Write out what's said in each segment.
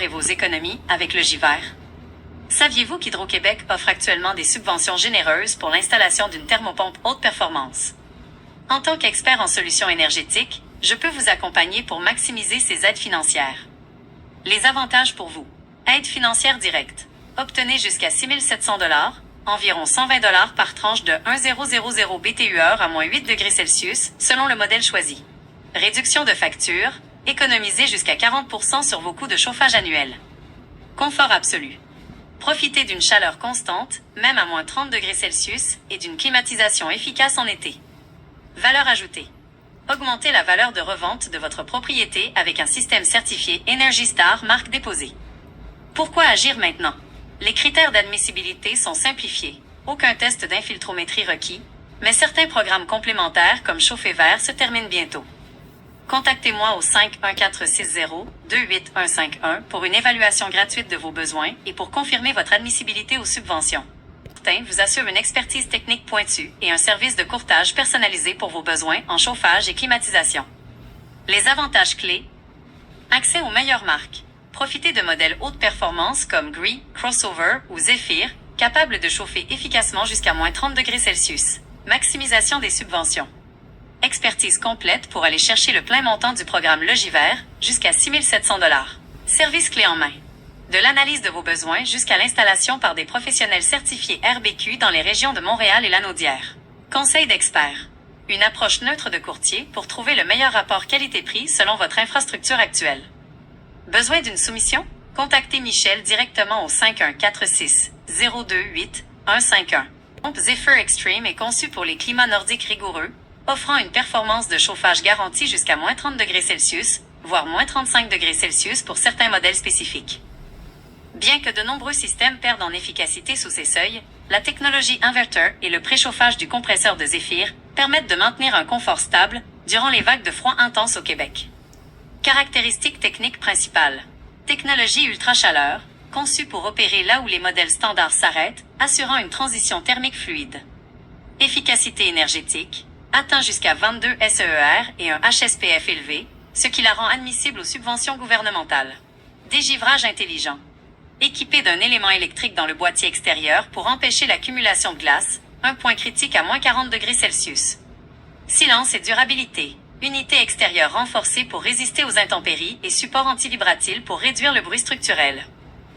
et vos économies avec le Giver. Saviez-vous qu'Hydro-Québec offre actuellement des subventions généreuses pour l'installation d'une thermopompe haute performance? En tant qu'expert en solutions énergétiques, je peux vous accompagner pour maximiser ces aides financières. Les avantages pour vous. Aide financière directe. Obtenez jusqu'à 6 700 $, environ 120 $ par tranche de 1000 BTU/h à moins 8 degrés Celsius, selon le modèle choisi. Réduction de facture. Économisez jusqu'à 40% sur vos coûts de chauffage annuels. Confort absolu. Profitez d'une chaleur constante, même à moins 30 degrés Celsius, et d'une climatisation efficace en été. Valeur ajoutée. Augmentez la valeur de revente de votre propriété avec un système certifié Energy Star marque déposée. Pourquoi agir maintenant? Les critères d'admissibilité sont simplifiés. Aucun test d'infiltrométrie requis, mais certains programmes complémentaires comme Chauffer Vert se terminent bientôt. Contactez-moi au 51460-28151 pour une évaluation gratuite de vos besoins et pour confirmer votre admissibilité aux subventions. Fortin vous assure une expertise technique pointue et un service de courtage personnalisé pour vos besoins en chauffage et climatisation. Les avantages clés. Accès aux meilleures marques. Profitez de modèles haute performance comme Gree, Crossover ou Zephyr, capables de chauffer efficacement jusqu'à moins 30 degrés Celsius. Maximisation des subventions. Expertise complète pour aller chercher le plein montant du programme Le Giver, jusqu'à 6 700 $. Service clé en main. De l'analyse de vos besoins jusqu'à l'installation par des professionnels certifiés RBQ dans les régions de Montréal et Lanaudière. Conseil d'experts. Une approche neutre de courtier pour trouver le meilleur rapport qualité-prix selon votre infrastructure actuelle. Besoin d'une soumission? Contactez Michel directement au 5146-028-151. Pompe Zephyr Extreme est conçue pour les climats nordiques rigoureux, offrant une performance de chauffage garantie jusqu'à moins 30 degrés Celsius, voire moins 35 degrés Celsius pour certains modèles spécifiques. Bien que de nombreux systèmes perdent en efficacité sous ces seuils, la technologie inverter et le préchauffage du compresseur de Zephyr permettent de maintenir un confort stable durant les vagues de froid intenses au Québec. Caractéristiques techniques principales. Technologie ultra-chaleur, conçue pour opérer là où les modèles standards s'arrêtent, assurant une transition thermique fluide. Efficacité énergétique. Atteint jusqu'à 22 SEER et un HSPF élevé, ce qui la rend admissible aux subventions gouvernementales. Dégivrage intelligent. Équipé d'un élément électrique dans le boîtier extérieur pour empêcher l'accumulation de glace, un point critique à moins 40 degrés Celsius. Silence et durabilité. Unité extérieure renforcée pour résister aux intempéries et support antivibratile pour réduire le bruit structurel.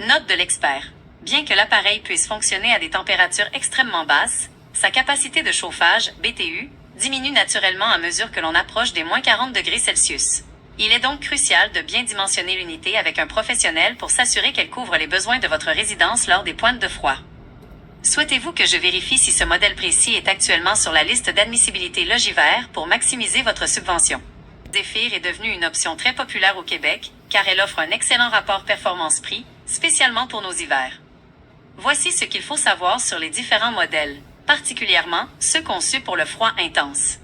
Note de l'expert. Bien que l'appareil puisse fonctionner à des températures extrêmement basses, sa capacité de chauffage, BTU, diminue naturellement à mesure que l'on approche des moins 40 degrés Celsius. Il est donc crucial de bien dimensionner l'unité avec un professionnel pour s'assurer qu'elle couvre les besoins de votre résidence lors des pointes de froid. Souhaitez-vous que je vérifie si ce modèle précis est actuellement sur la liste d'admissibilité Le Giver pour maximiser votre subvention? Zephyr est devenue une option très populaire au Québec, car elle offre un excellent rapport performance-prix, spécialement pour nos hivers. Voici ce qu'il faut savoir sur les différents modèles, particulièrement ceux conçus pour le froid intense.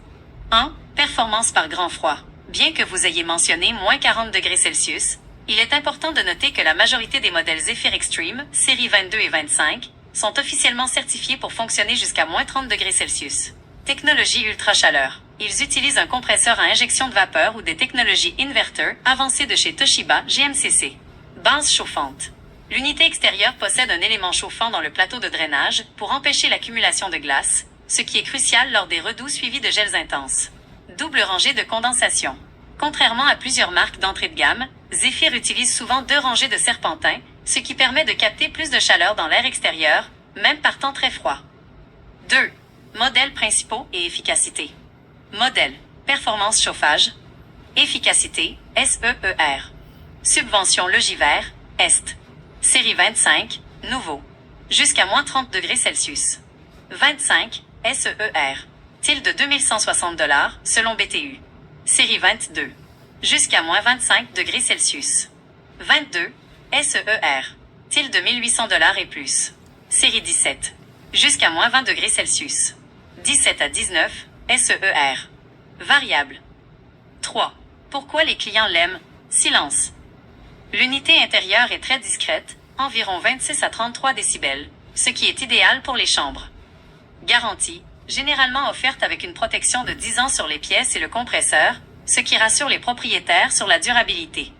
1. Performance par grand froid. Bien que vous ayez mentionné moins 40 degrés Celsius, il est important de noter que la majorité des modèles Zephyr Extreme, série 22 et 25, sont officiellement certifiés pour fonctionner jusqu'à moins 30 degrés Celsius. Technologie ultra-chaleur. Ils utilisent un compresseur à injection de vapeur ou des technologies inverter avancées de chez Toshiba GMCC. Base chauffante. L'unité extérieure possède un élément chauffant dans le plateau de drainage pour empêcher l'accumulation de glace, ce qui est crucial lors des redoux suivis de gels intenses. Double rangée de condensation. Contrairement à plusieurs marques d'entrée de gamme, Zephyr utilise souvent 2 rangées de serpentins, ce qui permet de capter plus de chaleur dans l'air extérieur, même par temps très froid. 2. Modèles principaux et efficacité. Modèle. Performance chauffage. Efficacité, SEER. Subvention Le Giver, Est. Série 25, nouveau. Jusqu'à moins 30 degrés Celsius. 25, SEER. Tilde 2160 $ selon BTU. Série 22. Jusqu'à moins 25 degrés Celsius. 22, SEER. Tilde 1800 $ et plus. Série 17. Jusqu'à moins 20 degrés Celsius. 17 à 19, SEER. Variable. 3. Pourquoi les clients l'aiment? Silence. L'unité intérieure est très discrète, environ 26 à 33 décibels, ce qui est idéal pour les chambres. Garantie, généralement offerte avec une protection de 10 ans sur les pièces et le compresseur, ce qui rassure les propriétaires sur la durabilité.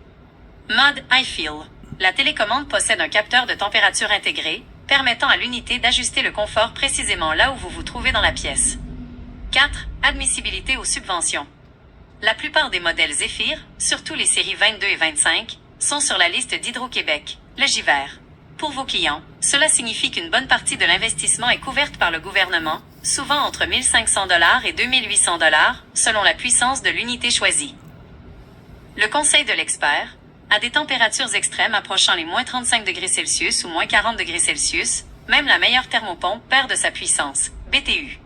Mode I Feel. La télécommande possède un capteur de température intégré, permettant à l'unité d'ajuster le confort précisément là où vous vous trouvez dans la pièce. 4. Admissibilité aux subventions. La plupart des modèles Zephyr, surtout les séries 22 et 25, sont sur la liste d'Hydro-Québec, Logivert. Pour vos clients, cela signifie qu'une bonne partie de l'investissement est couverte par le gouvernement, souvent entre 1 500 $ et 2 800 $, selon la puissance de l'unité choisie. Le conseil de l'expert, à des températures extrêmes approchant les moins 35 degrés Celsius ou moins 40 degrés Celsius, même la meilleure thermopompe perd de sa puissance, BTU.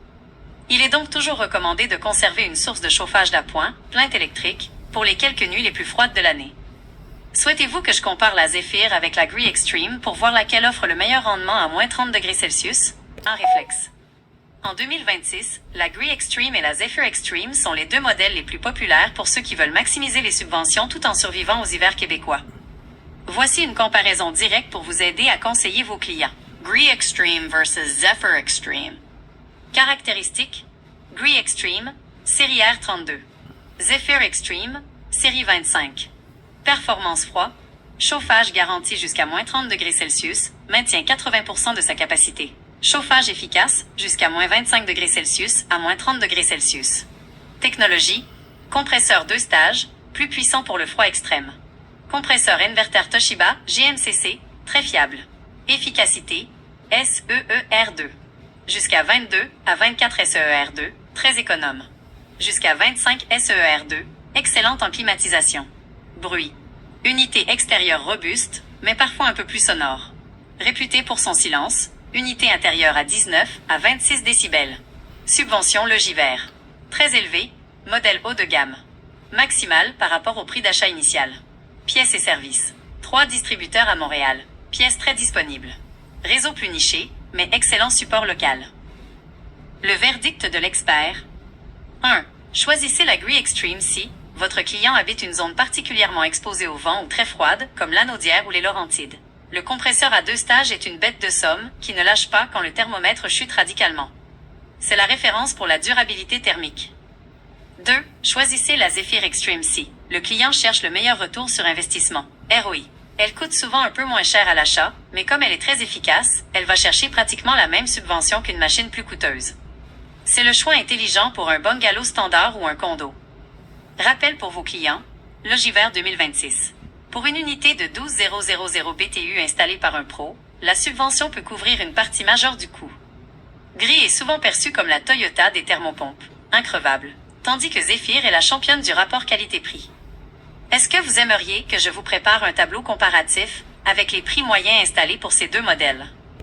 Il est donc toujours recommandé de conserver une source de chauffage d'appoint, plainte électrique, pour les quelques nuits les plus froides de l'année. Souhaitez-vous que je compare la Zephyr avec la Gree Extreme pour voir laquelle offre le meilleur rendement à moins 30 degrés Celsius? Un réflexe. En 2026, la Gree Extreme et la Zephyr Extreme sont les deux modèles les plus populaires pour ceux qui veulent maximiser les subventions tout en survivant aux hivers québécois. Voici une comparaison directe pour vous aider à conseiller vos clients. Gree Extreme versus Zephyr Extreme. Caractéristiques: Gree Extreme, série R32. Zephyr Extreme, série 25. Performance froid. Chauffage garanti jusqu'à moins 30 degrés Celsius, maintient 80% de sa capacité. Chauffage efficace, jusqu'à moins 25 degrés Celsius à moins 30 degrés Celsius. Technologie: compresseur 2 stages, plus puissant pour le froid extrême. Compresseur inverter Toshiba, GMCC, très fiable. Efficacité: SEER2. Jusqu'à 22 à 24 SEER2, très économe. Jusqu'à 25 SEER2, excellente en climatisation. Bruit: unité extérieure robuste, mais parfois un peu plus sonore. Réputée pour son silence, unité intérieure à 19 à 26 décibels. Subvention Logivert. Très élevée, modèle haut de gamme. Maximale par rapport au prix d'achat initial. Pièces et services. 3 distributeurs à Montréal. Pièces très disponibles. Réseau plus niché, mais excellent support local. Le verdict de l'expert. 1. Choisissez la Gree Extreme si votre client habite une zone particulièrement exposée au vent ou très froide, comme l'Anaudière ou les Laurentides. Le compresseur à 2 stages est une bête de somme qui ne lâche pas quand le thermomètre chute radicalement. C'est la référence pour la durabilité thermique. 2. Choisissez la Zephyr Extreme si le client cherche le meilleur retour sur investissement, ROI. Elle coûte souvent un peu moins cher à l'achat, mais comme elle est très efficace, elle va chercher pratiquement la même subvention qu'une machine plus coûteuse. C'est le choix intelligent pour un bungalow standard ou un condo. Rappel pour vos clients, Logivert 2026. Pour une unité de 12000 BTU installée par un pro, la subvention peut couvrir une partie majeure du coût. Gree est souvent perçue comme la Toyota des thermopompes, increvable, tandis que Zephyr est la championne du rapport qualité-prix. Est-ce que vous aimeriez que je vous prépare un tableau comparatif avec les prix moyens installés pour ces deux modèles?